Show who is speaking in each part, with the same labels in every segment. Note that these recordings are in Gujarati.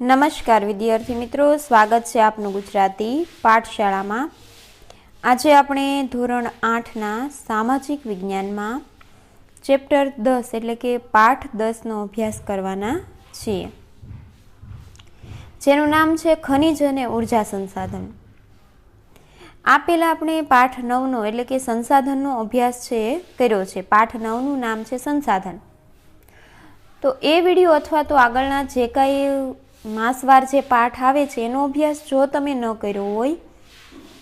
Speaker 1: નમસ્કાર વિદ્યાર્થી મિત્રો, સ્વાગત છે આપનું ગુજરાતી પાઠશાળામાં। આજે આપણે ધોરણ 8ના સામાજિક વિજ્ઞાનમાં ચેપ્ટર 10 એટલે કે પાઠ 10નો અભ્યાસ કરવાના છીએ, જેનું નામ છે ખનિજ અને ઉર્જા સંસાધન। આ પહેલા આપણે પાઠ 9નો એટલે કે સંસાધનનો અભ્યાસ છે કર્યો છે। પાઠ 9નું નામ છે સંસાધન। તો એ વિડીયો અથવા તો આગળના જે કાંઈ માસવાર જે પાઠ આવે છે એનો અભ્યાસ જો તમે ન કર્યો હોય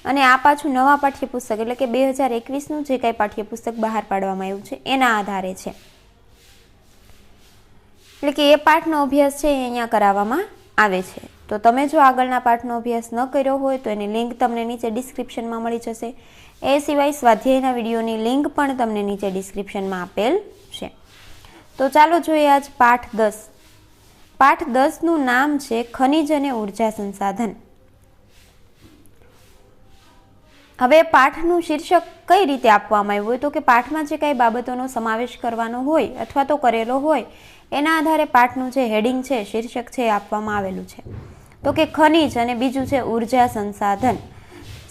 Speaker 1: અને આ પાછું નવા પાઠ્યપુસ્તક એટલે કે 2021નું જે કાંઈ પાઠ્યપુસ્તક બહાર પાડવામાં આવ્યું છે એના આધારે છે, એટલે કે એ પાઠનો અભ્યાસ છે એ અહીંયા કરાવવામાં આવે છે। તો તમે જો આગળના પાઠનો અભ્યાસ ન કર્યો હોય તો એની લિંક તમને નીચે ડિસ્ક્રિપ્શનમાં મળી જશે। એ સિવાય સ્વાધ્યાયના વિડીયોની લિંક પણ તમને નીચે ડિસ્ક્રિપ્શનમાં આપેલ છે। તો ચાલો જોઈએ આજ પાઠ 10। પાઠ 10નું નામ છે ખનિજ અને ઉર્જા સંસાધન। હવે પાઠનું શીર્ષક કઈ રીતે આપવામાં આવ્યું હોય તો કે પાઠમાં જે કાંઈ બાબતોનો સમાવેશ કરવાનો હોય અથવા તો કરેલો હોય એના આધારે પાઠનું જે હેડિંગ છે, શીર્ષક છે એ આપવામાં આવેલું છે। તો કે ખનિજ અને બીજું છે ઉર્જા સંસાધન।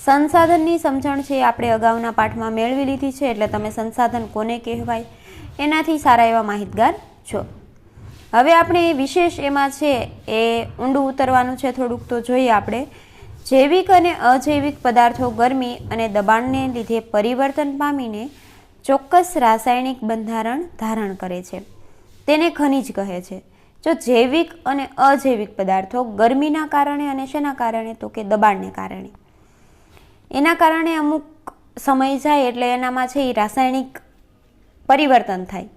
Speaker 1: સંસાધનની સમજણ છે આપણે અગાઉના પાઠમાં મેળવી લીધી છે, એટલે તમે સંસાધન કોને કહેવાય એનાથી સારા એવા માહિતગાર છો। હવે આપણે વિશેષ એમાં છે એ ઊંડું ઉતરવાનું છે થોડુંક। તો જોઈએ આપણે, જૈવિક અને અજૈવિક પદાર્થો ગરમી અને દબાણને લીધે પરિવર્તન પામીને ચોક્કસ રાસાયણિક બંધારણ ધારણ કરે છે, તેને ખનિજ કહે છે। જો જૈવિક અને અજૈવિક પદાર્થો ગરમીના કારણે અને શેના કારણે તો કે દબાણને કારણે, એના કારણે અમુક સમય જાય એટલે એનામાં છે એ રાસાયણિક પરિવર્તન થાય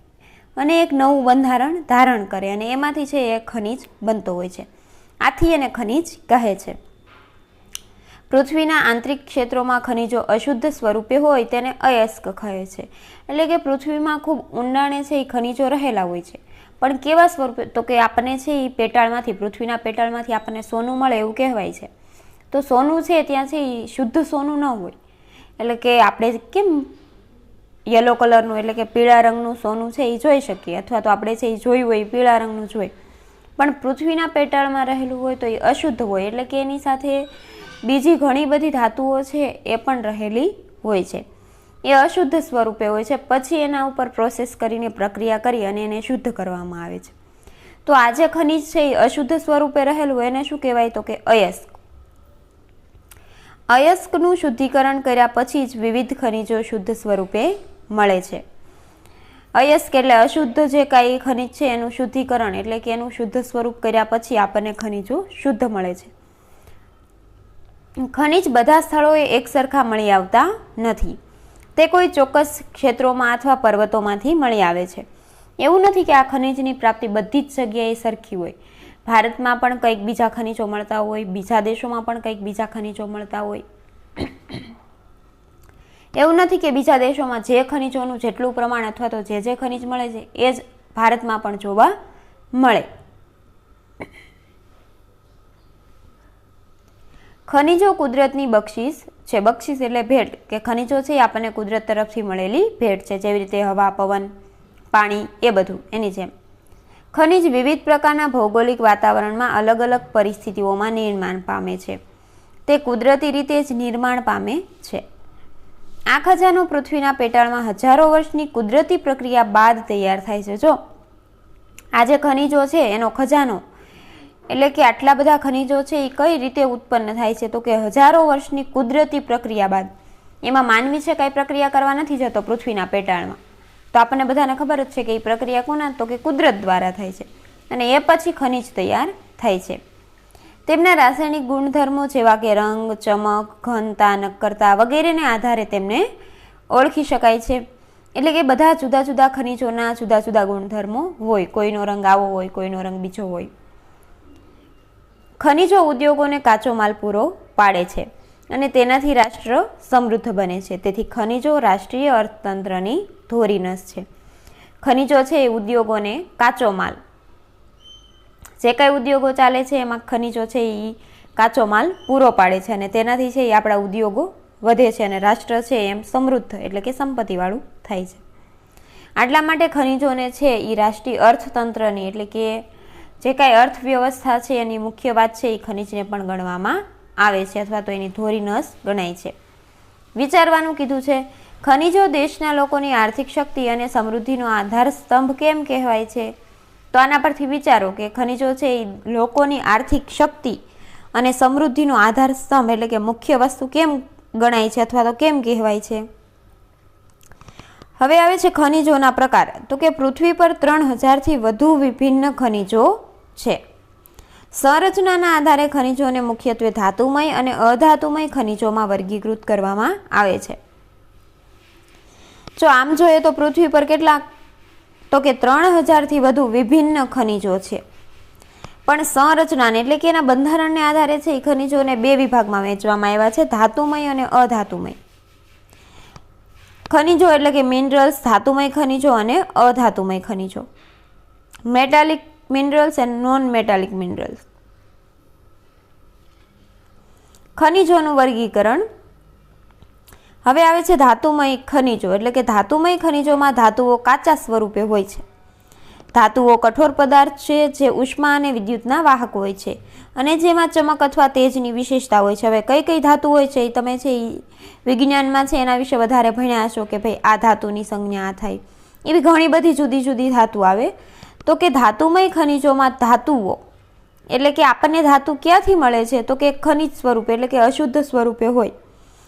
Speaker 1: અને એક નવું બંધારણ ધારણ કરે અને એમાંથી છે એ ખનિજ બનતો હોય છે, આથી એને ખનિજ કહે છે। પૃથ્વીના આંતરિક ક્ષેત્રોમાં ખનિજો અશુદ્ધ સ્વરૂપે હોય તેને અયસ્ક કહે છે, એટલે કે પૃથ્વીમાં ખૂબ ઊંડાણે છે એ ખનિજો રહેલા હોય છે, પણ કેવા સ્વરૂપે તો કે આપણને છે એ પેટાળમાંથી, પૃથ્વીના પેટાળમાંથી આપણને સોનું મળે એવું કહેવાય છે। તો સોનું છે ત્યાં છે એ શુદ્ધ સોનું ન હોય, એટલે કે આપણે કેમ યલો કલરનું એટલે કે પીળા રંગનું સોનું છે એ જોઈ શકીએ અથવા તો આપણે છે એ જોયું હોય પીળા રંગનું જોઈએ, પણ પૃથ્વીના પેટાળમાં રહેલું હોય તો એ અશુદ્ધ હોય, એટલે કે એની સાથે બીજી ઘણી બધી ધાતુઓ છે એ પણ રહેલી હોય છે, એ અશુદ્ધ સ્વરૂપે હોય છે। પછી એના ઉપર પ્રોસેસ કરીને પ્રક્રિયા કરી અને એને શુદ્ધ કરવામાં આવે છે। તો આ જે ખનિજ છે એ અશુદ્ધ સ્વરૂપે રહેલું હોય એને શું કહેવાય તો કે અયસ્ક। અયસ્કનું શુદ્ધિકરણ કર્યા પછી જ વિવિધ ખનિજો શુદ્ધ સ્વરૂપે મળે છે। અયસ્ક એટલે અશુદ્ધ જે કાંઈ ખનિજ છે એનું શુદ્ધિકરણ એટલે કે એનું શુદ્ધ સ્વરૂપ કર્યા પછી આપણને ખનિજો શુદ્ધ મળે છે। ખનિજ બધા સ્થળોએ એક સરખા મળી આવતા નથી, તે કોઈ ચોક્કસ ક્ષેત્રોમાં અથવા પર્વતોમાંથી મળી આવે છે। એવું નથી કે આ ખનિજની પ્રાપ્તિ બધી જ જગ્યાએ સરખી હોય, ભારતમાં પણ કંઈક બીજા ખનિજો મળતા હોય, બીજા દેશોમાં પણ કંઈક બીજા ખનિજો મળતા હોય। એવું નથી કે બીજા દેશોમાં જે ખનિજોનું જેટલું પ્રમાણ અથવા તો જે ખનિજ મળે છે એ જ ભારતમાં પણ જોવા મળે। ખનિજો કુદરતની બક્ષિસ છે। બક્ષિસ એટલે ભેટ, કે ખનિજો છે એ આપણને કુદરત તરફથી મળેલી ભેટ છે, જેવી રીતે હવા, પવન, પાણી એ બધું એની જેમ। ખનિજ વિવિધ પ્રકારના ભૌગોલિક વાતાવરણમાં અલગ અલગ પરિસ્થિતિઓમાં નિર્માણ પામે છે, તે કુદરતી રીતે જ નિર્માણ પામે છે। આ ખજાનો પૃથ્વીના પેટાળમાં હજારો વર્ષની કુદરતી પ્રક્રિયા બાદ તૈયાર થાય છે। જો આ જે ખનિજો છે એનો ખજાનો એટલે કે આટલા બધા ખનિજો છે એ કઈ રીતે ઉત્પન્ન થાય છે તો કે હજારો વર્ષની કુદરતી પ્રક્રિયા બાદ। એમાં માનવી છે કઈ પ્રક્રિયા કરવા નથી જતો પૃથ્વીના પેટાળમાં, તો આપણને બધાને ખબર જ છે કે એ પ્રક્રિયા કોના તો કે કુદરત દ્વારા થાય છે અને એ પછી ખનિજ તૈયાર થાય છે। તેમના રાસાયણિક ગુણધર્મો જેવા કે રંગ, ચમક, ઘનતા, નક્કરતા વગેરેને આધારે તેમને ઓળખી શકાય છે, એટલે કે બધા જુદા જુદા ખનિજોના જુદા જુદા ગુણધર્મો હોય, કોઈનો રંગ આવો હોય, કોઈનો રંગ બીજો હોય। ખનિજો ઉદ્યોગોને કાચો માલ પૂરો પાડે છે અને તેનાથી રાષ્ટ્ર સમૃદ્ધ બને છે, તેથી ખનિજો રાષ્ટ્રીય અર્થતંત્રની ધોરીનસ છે। ખનિજો છે એ ઉદ્યોગોને કાચો માલ, જે કાંઈ ઉદ્યોગો ચાલે છે એમાં ખનિજો છે એ કાચો માલ પૂરો પાડે છે અને તેનાથી છે એ આપણા ઉદ્યોગો વધે છે અને રાષ્ટ્ર છે એમ સમૃદ્ધ એટલે કે સંપત્તિવાળું થાય છે। આટલા માટે ખનિજોને છે એ રાષ્ટ્રીય અર્થતંત્રની એટલે કે જે કાંઈ અર્થવ્યવસ્થા છે એની મુખ્ય વાત છે એ ખનિજને પણ ગણવામાં આવે છે અથવા તો એની ધોરી નસ ગણાય છે. વિચારવાનું કીધું છે. ખનિજો દેશના લોકોની આર્થિક શક્તિ અને સમૃદ્ધિનો આધાર સ્તંભ કેમ કહેવાય છે? તો આના પરથી વિચારો કે ખનિજો છે એ લોકોની આર્થિક શક્તિ અને સમૃદ્ધિનો આધાર સ્તંભ એટલે કે મુખ્ય વસ્તુ કેમ ગણાય છે અથવા તો કેમ કહેવાય છે. હવે આવે છે ખનિજોના પ્રકાર. તો કે પૃથ્વી પર 3000થી વધુ વિભિન્ન ખનિજો છે. સંરચનાના આધારે ખનિજોને મુખ્યત્વે ધાતુમય અને અધાતુમય ખનિજોમાં વર્ગીકૃત કરવામાં આવે છે. જો આમ જોઈએ તો પૃથ્વી પર કેટલા, તો કે 3000થી વધુ વિભિન્ન ખનિજો છે. પણ સંરચનાને એટલે કે એના બંધારણને આધારે છે એ ખનિજોને બે વિભાગમાં વહેંચવામાં આવ્યા છે, ધાતુમય અને અધાતુમય ખનિજો એટલે કે મિનરલ્સ, ધાતુમય ખનિજો અને અધાતુમય ખનિજો, metallic minerals and non metallic minerals. ખનિજોનું વર્ગીકરણ. હવે આવે છે ધાતુમય ખનિજો એટલે કે ધાતુમય ખનિજોમાં ધાતુઓ કાચા સ્વરૂપે હોય છે. ધાતુઓ કઠોર પદાર્થ છે જે ઉષ્મા અને વિદ્યુતના વાહક હોય છે અને જેમાં ચમક અથવા તેજની વિશેષતા હોય છે. હવે કઈ કઈ ધાતુ હોય છે એ તમે છે એ વિજ્ઞાનમાં છે એના વિશે વધારે ભણ્યા હશો કે ભાઈ આ ધાતુની સંજ્ઞા આ થાય, એવી ઘણી બધી જુદી જુદી ધાતુ આવે. તો કે ધાતુમય ખનિજોમાં ધાતુઓ એટલે કે આપણને ધાતુ ક્યાંથી મળે છે? તો કે ખનિજ સ્વરૂપે એટલે કે અશુદ્ધ સ્વરૂપે હોય.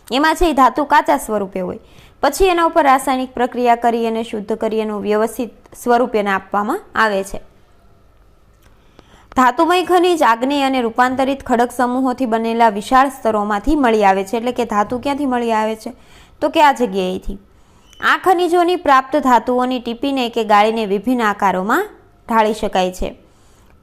Speaker 1: એમાં છે એ ધાતુ કાચા સ્વરૂપે હોય, પછી એના ઉપર રાસાયણિક પ્રક્રિયા કરી અને શુદ્ધ કરી એનું વ્યવસ્થિત સ્વરૂપ એને આપવામાં આવે છે. ધાતુમય ખનિજ આગ્નેય અને રૂપાંતરિત ખડક સમૂહોથી બનેલા વિશાળ સ્તરોમાંથી મળી આવે છે. એટલે કે ધાતુ ક્યાંથી મળી આવે છે? તો કે આ જગ્યાએથી. આ ખનિજોની પ્રાપ્ત ધાતુઓની ટીપીને કે ગાળીને વિભિન્ન આકારોમાં ઢાળી શકાય છે.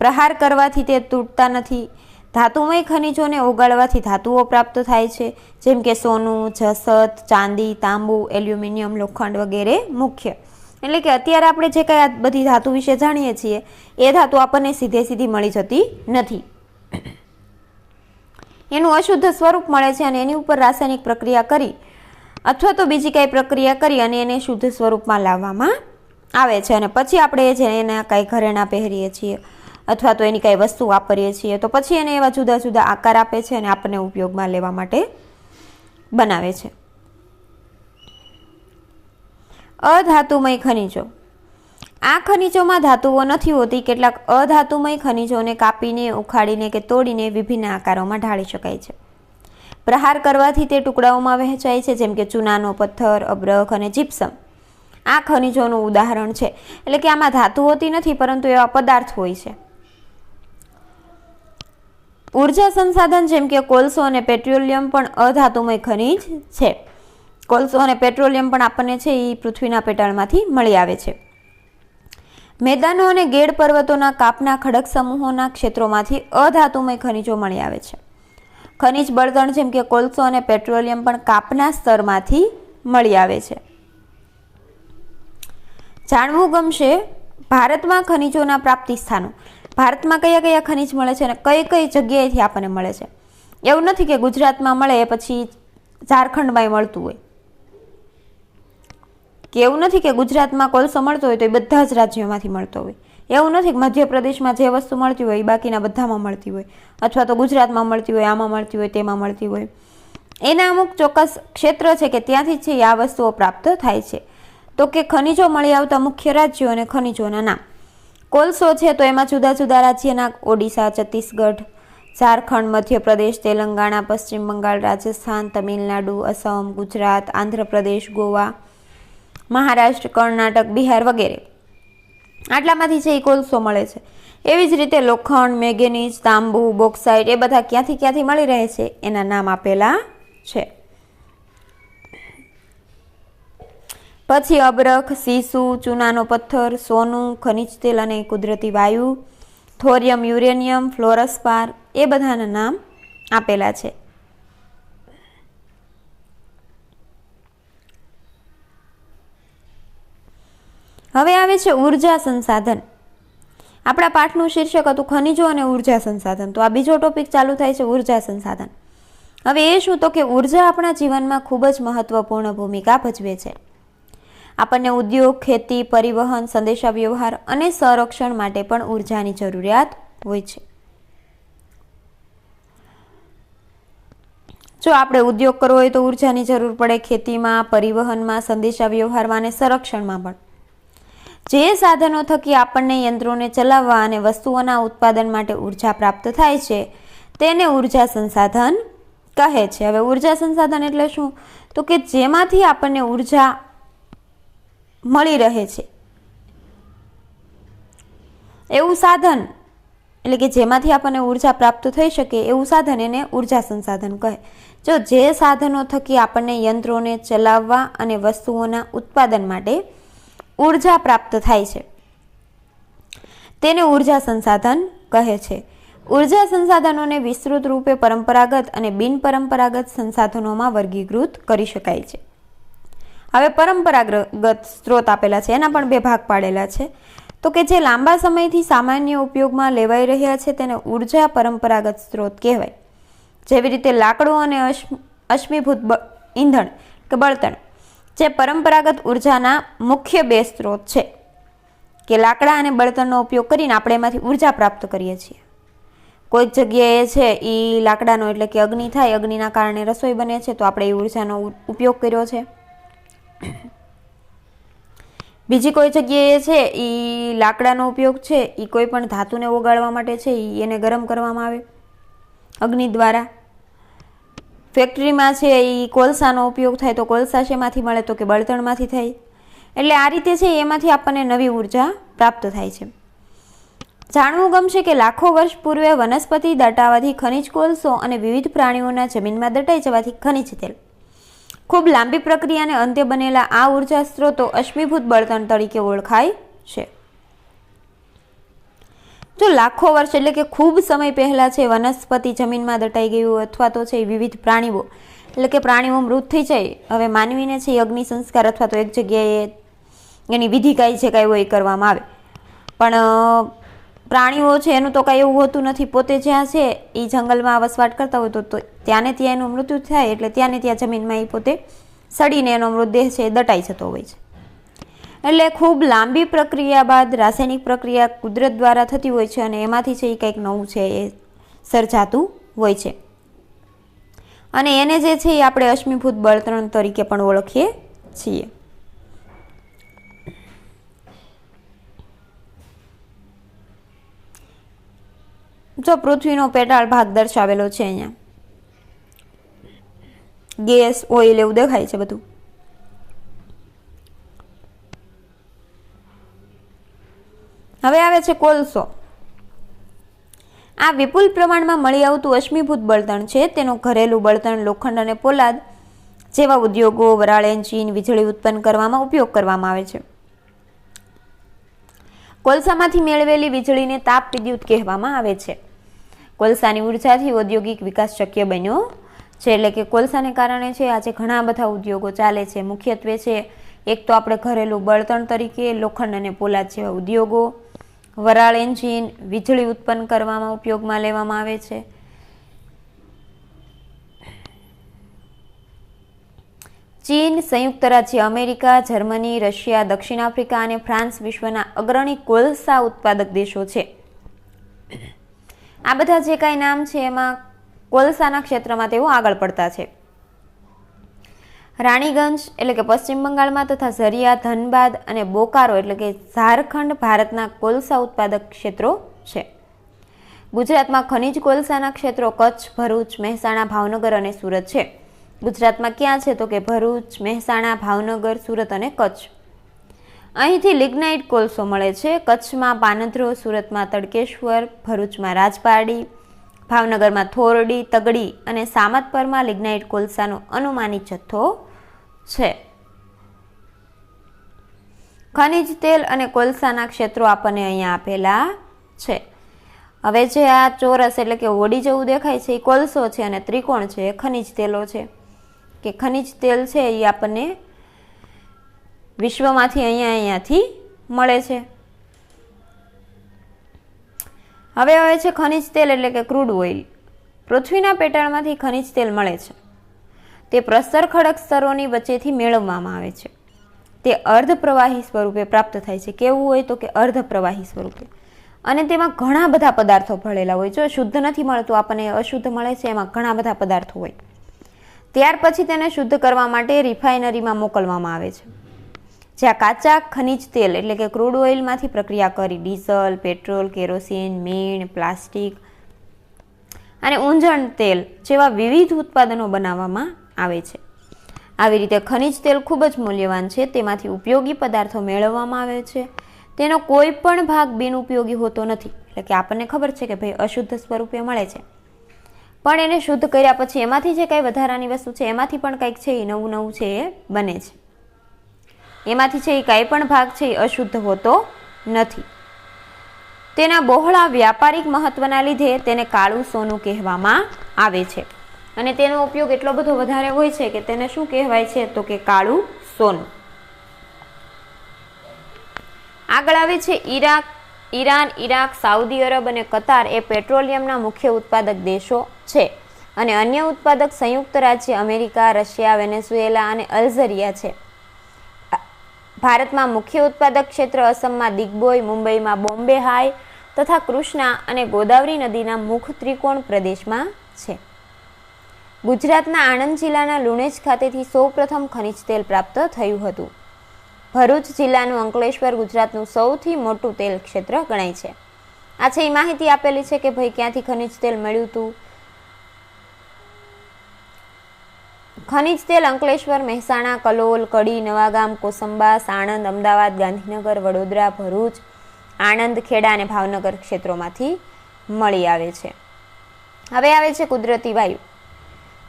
Speaker 1: પ્રહાર કરવાથી તે તૂટતા નથી. ધાતુમય ખનિજોને ઓગાળવાથી ધાતુઓ પ્રાપ્ત થાય છે, જેમ કે સોનું, જસત, ચાંદી, તાંબુ, એલ્યુમિનિયમ, લોખંડ વગેરે મુખ્ય. એટલે કે અત્યારે આપણે જે કંઈ આ બધી ધાતુ વિશે જાણીએ છીએ એ ધાતુ આપણને સીધી મળી જતી નથી. એનું અશુદ્ધ સ્વરૂપ મળે છે અને એની ઉપર રાસાયણિક પ્રક્રિયા કરી અથવા તો બીજી કાંઈ પ્રક્રિયા કરી અને એને શુદ્ધ સ્વરૂપમાં લાવવામાં આવે છે અને પછી આપણે જે એના કાંઈ ઘરેણાં પહેરીએ છીએ અથવા તો એની કાંઈ વસ્તુ વાપરીએ છીએ તો પછી એને એવા જુદા જુદા આકાર આપે છે અને આપણને ઉપયોગમાં લેવા માટે બનાવે છે. અધાતુમય ખનિજો. આ ખનિજોમાં ધાતુઓ નથી હોતી. કેટલાક અધાતુમય ખનિજોને કાપીને, ઉખાડીને કે તોડીને વિભિન્ન આકારોમાં ઢાળી શકાય છે. પ્રહાર કરવાથી તે ટુકડાઓમાં વહેંચાય છે, જેમ કે ચૂનાનો પથ્થર, અબ્રખ અને જીપ્સમ આ ખનિજોનું ઉદાહરણ છે. એટલે કે આમાં ધાતુ હોતી નથી પરંતુ એવા પદાર્થ હોય છે. ઉર્જા સંસાધન જેમ કે કોલસો અને પેટ્રોલિયમ પણ અધાતુમય ખનિજ છે. કોલસો અને પેટ્રોલિયમ પણ આપણને છે એ પૃથ્વીના પેટાળમાંથી મળી આવે છે. મેદાનો અને ગેડ પર્વતોના કાપના ખડક સમૂહોના ક્ષેત્રોમાંથી અધાતુમય ખનિજો મળી આવે છે. ખનિજ બળતણ જેમ કે કોલસો અને પેટ્રોલિયમ પણ કાપના સ્તરમાંથી મળી આવે છે. જાણવું ગમશે ભારતમાં ખનિજોના પ્રાપ્તિ સ્થાનો. ભારતમાં કયા કયા ખનિજ મળે છે અને કઈ કઈ જગ્યાએથી આપણને મળે છે. એવું નથી કે ગુજરાતમાં મળે પછી ઝારખંડમાં મળતું હોય, કે એવું નથી કે ગુજરાતમાં કોલસો મળતો હોય તો એ બધા જ રાજ્યોમાંથી મળતો હોય. એવું નથી કે મધ્યપ્રદેશમાં જે વસ્તુ મળતી હોય એ બાકીના બધામાં મળતી હોય, અથવા તો ગુજરાતમાં મળતી હોય, આમાં મળતી હોય, તેમાં મળતી હોય. એના અમુક ચોક્કસ ક્ષેત્ર છે કે ત્યાંથી છે આ વસ્તુઓ પ્રાપ્ત થાય છે. તો કે ખનિજો મળી આવતા મુખ્ય રાજ્યો અને ખનિજોના નામ. કોલસો છે તો એમાં જુદા જુદા રાજ્યના ઓડિશા, છત્તીસગઢ, ઝારખંડ, મધ્યપ્રદેશ, તેલંગાણા, પશ્ચિમ બંગાળ, રાજસ્થાન, તમિલનાડુ, અસમ, ગુજરાત, આંધ્રપ્રદેશ, ગોવા, મહારાષ્ટ્ર, કર્ણાટક, બિહાર વગેરે આટલામાંથી છે એ કોલસો મળે છે. એવી જ રીતે લોખંડ, મેંગેનીઝ, તાંબુ, બોક્સાઇટ એ બધા ક્યાંથી મળી રહે છે એના નામ આપેલા છે. પછી અબરખ, સીસુ, ચૂનાનો પથ્થર, સોનું, ખનિજ તેલ અને કુદરતી વાયુ, થોરિયમ, યુરેનિયમ, ફ્લોરસ્પાર એ બધાના નામ આપેલા છે. હવે આવે છે ઉર્જા સંસાધન. આપણા પાઠનું શીર્ષક હતું ખનિજો અને ઉર્જા સંસાધન. તો આ બીજો ટોપિક ચાલુ થાય છે ઉર્જા સંસાધન. હવે એ શું? તો કે ઉર્જા આપણા જીવનમાં ખૂબ જ મહત્વપૂર્ણ ભૂમિકા ભજવે છે. આપણને ઉદ્યોગ, ખેતી, પરિવહન, સંદેશાવ્યવહાર અને સંરક્ષણ માટે પણ ઉર્જાની જરૂરિયાત હોય છે. જો આપણે ઉદ્યોગ કરવો હોય તો ઉર્જાની જરૂર પડે, ખેતીમાં, પરિવહનમાં, સંદેશાવ્યવહારમાં અને સંરક્ષણમાં પણ. જે સાધનો થકી આપણને યંત્રોને ચલાવવા અને વસ્તુઓના ઉત્પાદન માટે ઉર્જા પ્રાપ્ત થાય છે તેને ઉર્જા સંસાધન કહે છે. હવે ઉર્જા સંસાધન એટલે શું? તો કે જેમાંથી આપણને ઉર્જા મળી રહે છે એવું સાધન, એટલે કે જેમાંથી આપણને ઉર્જા પ્રાપ્ત થઈ શકે એવું સાધન એને ઉર્જા સંસાધન કહે. જો જે સાધનો થકી આપણને યંત્રોને ચલાવવા અને વસ્તુઓના ઉત્પાદન માટે ઉર્જા પ્રાપ્ત થાય છે તેને ઉર્જા સંસાધન કહે છે. ઉર્જા સંસાધનોને વિસ્તૃત રૂપે પરંપરાગત અને બિનપરંપરાગત સંસાધનોમાં વર્ગીકૃત કરી શકાય છે. હવે પરંપરાગત સ્ત્રોત આપેલા છે, એના પણ બે ભાગ પાડેલા છે. તો કે જે લાંબા સમયથી સામાન્ય ઉપયોગમાં લેવાઈ રહ્યા છે તેને ઉર્જા પરંપરાગત સ્ત્રોત કહેવાય. જેવી રીતે લાકડું અને અશ્મિભૂત ઈંધણ કે બળતણ જે પરંપરાગત ઉર્જાના મુખ્ય બે સ્ત્રોત છે, કે લાકડા અને બળતણનો ઉપયોગ કરીને આપણે એમાંથી ઉર્જા પ્રાપ્ત કરીએ છીએ. કોઈક જગ્યાએ છે એ લાકડાનો એટલે કે અગ્નિ થાય, અગ્નિના કારણે રસોઈ બને છે તો આપણે એ ઉર્જાનો ઉપયોગ કર્યો છે. બીજી કોઈ જગ્યાએ છે એ લાકડાનો ઉપયોગ છે એ કોઈ પણ ધાતુને ઓગાળવા માટે છે, એને ગરમ કરવામાં આવે અગ્નિ દ્વારા. ફેક્ટરીમાં છે એ કોલસાનો ઉપયોગ થાય તો કોલસા શેમાંથી મળે? તો કે બળતણમાંથી થાય. એટલે આ રીતે છે એમાંથી આપણને નવી ઉર્જા પ્રાપ્ત થાય છે. જાણવું ગમશે કે લાખો વર્ષ પૂર્વે વનસ્પતિ દટાવાથી ખનિજ કોલસો અને વિવિધ પ્રાણીઓના જમીનમાં દટાઈ જવાથી ખનિજ તેલ ખૂબ લાંબી પ્રક્રિયાને અંતે બનેલા આ ઉર્જા સ્ત્રોતો અશ્મિભૂત બળતણ તરીકે ઓળખાય છે. જો લાખો વર્ષ એટલે કે ખૂબ સમય પહેલા છે વનસ્પતિ જમીનમાં દટાઈ ગયું અથવા તો છે વિવિધ પ્રાણીઓ એટલે કે પ્રાણીઓ મૃત થઈ જાય. હવે માનવીને છે અગ્નિ સંસ્કાર અથવા તો એક જગ્યાએ એની વિધિ કાંઈ છે કાંઈ હોય એ કરવામાં આવે, પણ પ્રાણીઓ છે એનું તો કાંઈ એવું હોતું નથી. પોતે જ્યાં છે એ જંગલમાં વસવાટ કરતા હોય તો ત્યાં ને ત્યાં એનું મૃત્યુ થાય એટલે ત્યાં ને ત્યાં જમીનમાં એ પોતે સડીને એનો મૃતદેહ છે એ દટાઈ જતો હોય છે. એટલે ખૂબ લાંબી પ્રક્રિયા બાદ રાસાયણિક પ્રક્રિયા કુદરત દ્વારા થતી હોય છે અને એમાંથી છે એ કંઈક નવું છે એ સર્જાતું હોય છે અને એને જે છે એ આપણે અશ્મિભૂત બળતણ તરીકે પણ ઓળખીએ છીએ. જો પૃથ્વીનો પેટાળ ભાગ દર્શાવેલો છે અહીંયા, ગેસ, ઓઇલ એવું દેખાય છે બધું. હવે આવે છે કોલસો. આ વિપુલ પ્રમાણમાં મળી આવતું અશ્મિભૂત બળતણ છે તેનું ઘરેલું બળતણ, લોખંડ અને પોલાદ જેવા ઉદ્યોગો, વરાળ એન્જિન, વીજળી ઉત્પન્ન કરવામાં ઉપયોગ કરવામાં આવે છે. કોલસામાંથી મેળવેલી વીજળીને તાપ વિદ્યુત કહેવામાં આવે છે. કોલસાની ઉર્જાથી ઔદ્યોગિક વિકાસ શક્ય બન્યો છે. એટલે કે કોલસાને કારણે છે આજે ઘણા બધા ઉદ્યોગો ચાલે છે. મુખ્યત્વે છે એક તો આપણે ઘરેલું બળતણ તરીકે લોખંડ અને પોલાદ જેવા ઉદ્યોગો, વરાળ એન્જિન, વીજળી ઉત્પન્ન કરવામાં ઉપયોગમાં લેવામાં આવે છે. ચીન, સંયુક્ત રાજ્ય અમેરિકા, જર્મની, રશિયા, દક્ષિણ આફ્રિકા અને ફ્રાન્સ વિશ્વના અગ્રણી કોલસા ઉત્પાદક દેશો છે. આ બધા જે કાંઈ નામ છે એમાં કોલસાના ક્ષેત્રમાં તેઓ આગળ પડતા છે. રાણીગંજ એટલે કે પશ્ચિમ બંગાળમાં તથા ઝરિયા, ધનબાદ અને બોકારો એટલે કે ઝારખંડ ભારતના કોલસા ઉત્પાદક ક્ષેત્રો છે. ગુજરાતમાં ખનિજ કોલસાના ક્ષેત્રો કચ્છ, ભરૂચ, મહેસાણા, ભાવનગર અને સુરત છે. ગુજરાતમાં ક્યાં છે? તો કે ભરૂચ, મહેસાણા, ભાવનગર, સુરત અને કચ્છ. અહીંથી લિગ્નાઇટ કોલસો મળે છે. કચ્છમાં પાનધ્રો, સુરતમાં તડકેશ્વર, ભરૂચમાં રાજપારડી, ભાવનગરમાં થોરડી, તગડી અને સામતપરમાં લિગ્નાઇટ કોલસાનો અનુમાનિત જથ્થો છે. ખનિજ તેલ અને કોલસાના ક્ષેત્રો આપણને અહીંયા આપેલા છે. હવે જે આ ચોરસ એટલે કે હોડી જેવું દેખાય છે એ કોલસો છે અને ત્રિકોણ છે એ ખનિજ તેલો છે. કે ખનિજ તેલ છે એ આપણને વિશ્વમાંથી અહીંયાથી મળે છે. હવે આવે છે ખનિજ તેલ એટલે કે ક્રૂડ ઓઇલ. પૃથ્વીના પેટાળમાંથી ખનિજ તેલ મળે છે. તે પ્રસ્તર ખડક સ્તરોની વચ્ચેથી મેળવવામાં આવે છે. તે અર્ધ પ્રવાહી સ્વરૂપે પ્રાપ્ત થાય છે. કેવું હોય તો કે અર્ધ પ્રવાહી સ્વરૂપે. અને તેમાં ઘણા બધા પદાર્થો ભળેલા હોય. જો શુદ્ધ નથી મળતું, આપણને અશુદ્ધ મળે છે, એમાં ઘણા બધા પદાર્થો હોય. ત્યાર પછી તેને શુદ્ધ કરવા માટે રિફાઇનરીમાં મોકલવામાં આવે છે, જ્યાં કાચા ખનિજ તેલ એટલે કે ક્રૂડ ઓઇલમાંથી પ્રક્રિયા કરી ડીઝલ, પેટ્રોલ, કેરોસીન, મીણ, પ્લાસ્ટિક અને ઊંજણ તેલ જેવા વિવિધ ઉત્પાદનો બનાવવામાં આવે છે. આવી રીતે ખનિજ તેલ ખૂબ જ મૂલ્યવાન છે. તેમાંથી ઉપયોગી પદાર્થો મેળવવામાં આવે છે. તેનો કોઈ પણ ભાગ બિનઉપયોગી હોતો નથી. એટલે કે આપણને ખબર છે કે ભાઈ અશુદ્ધ સ્વરૂપે મળે છે, પણ એને શુદ્ધ કર્યા પછી એમાંથી જે કંઈ વધારાની વસ્તુ છે એમાંથી પણ કંઈક છે એ નવું નવું છે એ બને છે. એમાંથી છે એ કાંઈ પણ ભાગ છે એ અશુદ્ધ હોતો નથી. તેના બહોળા વ્યાપારિક મહત્વના લીધે તેને કાળું સોનું કહેવામાં આવે છે. અને તેનો ઉપયોગ એટલો બધો વધારે હોય છે કે તેને શું કહેવાય છે તો કે કાળું સોનું. આગળ આવે છે ઈરાન, ઈરાક, સાઉદી અરબ અને કતાર એ પેટ્રોલિયમના મુખ્ય ઉત્પાદક દેશો છે. અને અન્ય ઉત્પાદક સંયુક્ત રાજ્ય અમેરિકા, રશિયા, વેનેઝુએલા અને અલ્જેરિયા છે. ભારતમાં મુખ્ય ઉત્પાદક ક્ષેત્ર અસમમાં દિગ્બોય, મુંબઈમાં બોમ્બે હાઈ તથા કૃષ્ણા અને ગોદાવરી નદીના મુખ ત્રિકોણ પ્રદેશમાં છે. ગુજરાતના આણંદ જિલ્લાના લુણેજ ખાતેથી સૌપ્રથમ ખનિજ તેલ પ્રાપ્ત થયું હતું. ભરૂચ જિલ્લાનું અંકલેશ્વર ગુજરાતનું સૌથી મોટું તેલ ક્ષેત્ર ગણાય છે. આ છે એ માહિતી આપેલી છે કે ભાઈ ક્યાંથી ખનિજ તેલ મળ્યું હતું. ખનિજ તેલ અંકલેશ્વર, મહેસાણા, કલોલ, કડી, નવાગામ, કોસંબા, સાણંદ, અમદાવાદ, ગાંધીનગર, વડોદરા, ભરૂચ, આણંદ, ખેડા અને ભાવનગર ક્ષેત્રોમાંથી મળી આવે છે. હવે આવે છે કુદરતી વાયુ.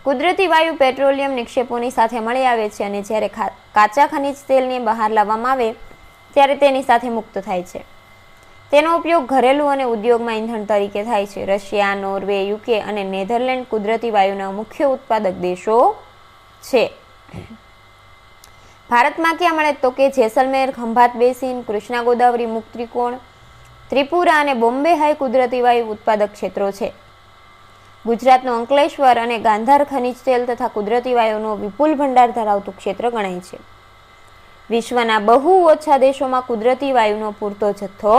Speaker 1: કુદરતી વાયુ પેટ્રોલિયમ નિક્ષેપોની સાથે મળી આવે છે અને જ્યારે કાચા ખનિજ તેલને બહાર લાવવામાં આવે ત્યારે તેની સાથે મુક્ત થાય છે. તેનો ઉપયોગ ઘરેલું અને ઉદ્યોગમાં ઈંધણ તરીકે થાય છે. રશિયા, નોર્વે, યુકે અને નેધરલેન્ડ કુદરતી વાયુના મુખ્ય ઉત્પાદક દેશો છે. ભારતમાં ક્યાં મળે તો કે જેસલમેર, ખંભાત બેસિન, કૃષ્ણા ગોદાવરી મુખ ત્રિકોણ, ત્રિપુરા અને બોમ્બે હાઈ કુદરતી વાયુ ઉત્પાદક ક્ષેત્રો છે. ગુજરાતનું અંકલેશ્વર અને ગાંધાર ખનિજ તેલ તથા કુદરતી વાયુનો વિપુલ ભંડાર ધરાવતું ક્ષેત્ર ગણાય છે. વિશ્વના બહુ ઓછા દેશોમાં કુદરતી વાયુનો પૂરતો જથ્થો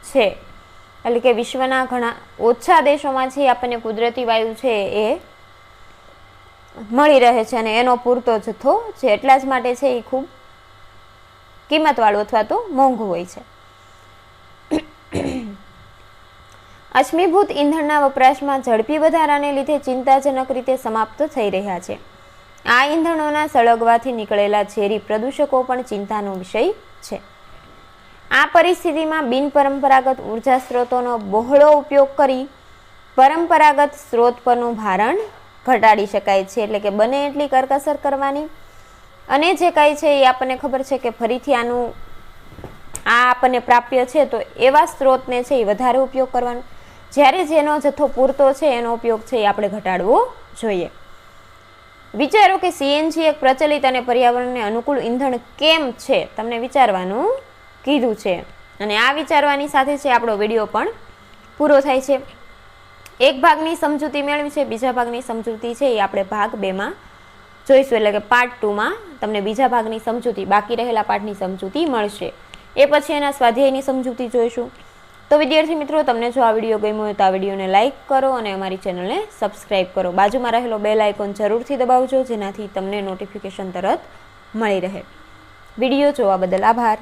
Speaker 1: છે. એટલે કે વિશ્વના ઘણા ઓછા દેશોમાં છે આપણને કુદરતી વાયુ છે એ મળી રહે છે અને એનો પૂરતો જથ્થો છે. એટલા જ માટે છે એ ખૂબ કિંમતવાળું અથવા તો મોંઘું હોય છે. અશ્મિભૂત ઈંધણના વપરાશમાં ઝડપી વધારાને લીધે ચિંતાજનક રીતે સમાપ્ત થઈ રહ્યા છે. આ ઈંધણોના સળગવાથી નીકળેલા ઝેરી પ્રદૂષકો પણ ચિંતાનો વિષય છે. આ પરિસ્થિતિમાં બિનપરંપરાગત ઉર્જા સ્ત્રોતોનો બહોળો ઉપયોગ કરી પરંપરાગત સ્ત્રોત પરનું ભારણ ઘટાડી શકાય છે. એટલે કે બને એટલી કરકસર કરવાની અને જે કાંઈ છે એ આપણને ખબર છે કે ફરીથી આ આપણને પ્રાપ્ય છે તો એવા સ્ત્રોતને છે એ વધારે ઉપયોગ કરવાનો. જ્યારે જેનો જથ્થો પૂરતો છે એનો ઉપયોગ છે એ આપણે ઘટાડવો જોઈએ. વિચારો કે સીએનજી એક પ્રચલિત અને પર્યાવરણને અનુકૂળ ઈંધણ કેમ છે, તમને વિચારવાનું કીધું છે. અને આ વિચારવાની સાથે છે આપણો વિડીયો પણ પૂરો થાય છે. એક ભાગની સમજૂતી મેળવી છે, બીજા ભાગની સમજૂતી છે એ આપણે ભાગ 2માં જોઈશું. એટલે કે પાર્ટ 2માં તમને બીજા ભાગની સમજૂતી, બાકી રહેલા પાઠની સમજૂતી મળશે. એ પછી એના સ્વાધ્યાયની સમજૂતી જોઈશું. તો વિદ્યાર્થી મિત્રો, તમને જો આ વિડીયો ગમ્યો હોય તો આ વિડીયોને લાઇક કરો અને અમારી ચેનલને સબસ્ક્રાઈબ કરો. બાજુમાં રહેલો બેલ આઇકોન જરૂરથી દબાવજો, જેનાથી તમને નોટિફિકેશન તરત મળી રહે. વિડીયો જોવા બદલ આભાર.